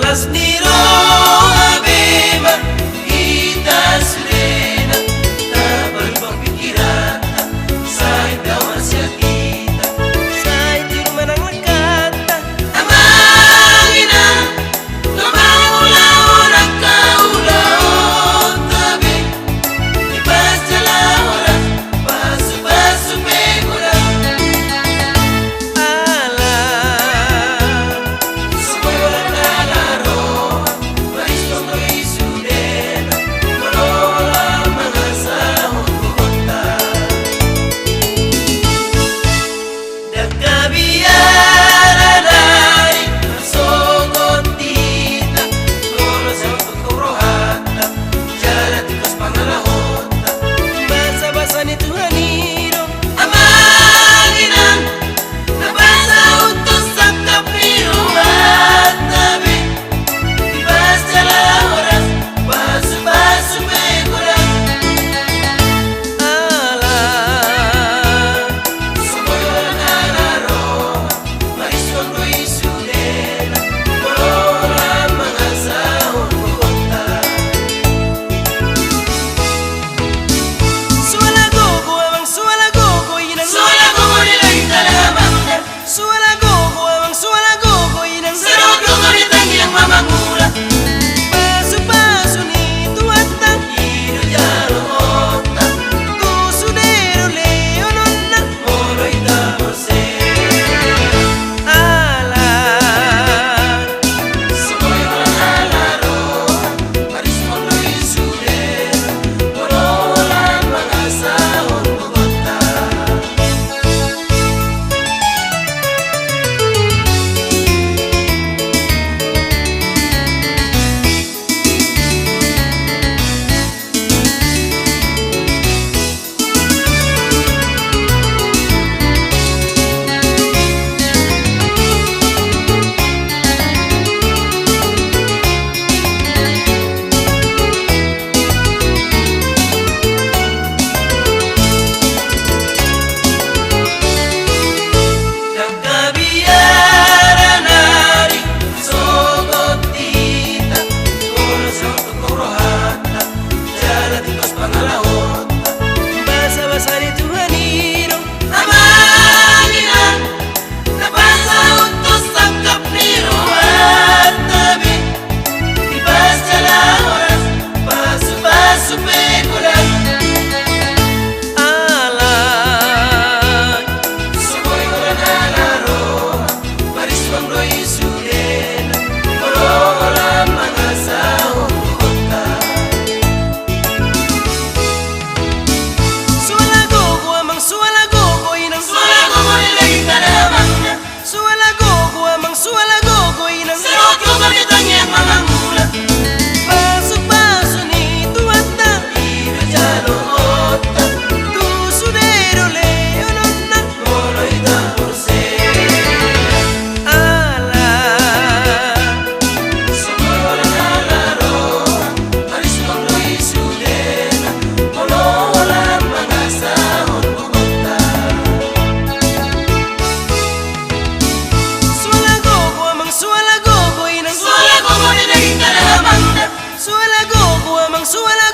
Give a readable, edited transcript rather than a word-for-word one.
Las niro abema kita serena tak berubah pikiran saya kawan kita saya di rumah nang lekata amangina kamaulah orang kaulah tabe di pas jalan orang pasu pegura ala semua nalaro bariston lo isudena malola mangasa kota dakabiara dari masogotita lolo sampai korohata jalan tikus pangalahota basa-basa ni Tuhaniro amanginan nabasa utos sakap niruan tabi dibas jalan oras basu pegurang ala semoyolan alaro mariston lo isudena malola mangasa kota suala gogo inang suala gogo nila italamanda suala gogo inang sarok gogo nitangi ang mamangula pasu ni tuwatan ino jalo ota tu sudero leononna molo itamose ala semoyolan alaro mariston lo isudena malola mangasa kota Dakabiara nari sogotita kono sampai korohata jalan tikus pangalahota basa-basa ni Tuhaniro amanginan nabasa utos sakap niruan tabi dibas jalan oras pasu pegurang ala semoyolan alaro mariston lo isudena malola mangasa kota suala gogo inang suala gogo nila italamanda suala gogo inang sarok gogo nitangi ang mamangula pasu ni tuwatan ino jalo ota tu sudero leononna molo itamose ala semoyolan alaro mariston lo isudena malola mangasa kota Suala gogo inang sarok gogo nitangi ang mamangula pasu ni tuwatan ino jalo ota tu sudero leononna molo itamose ala semoyolan alaro mariston lo isudena malola mangasa kota suala gogo inang suala gogo nila italamanda suala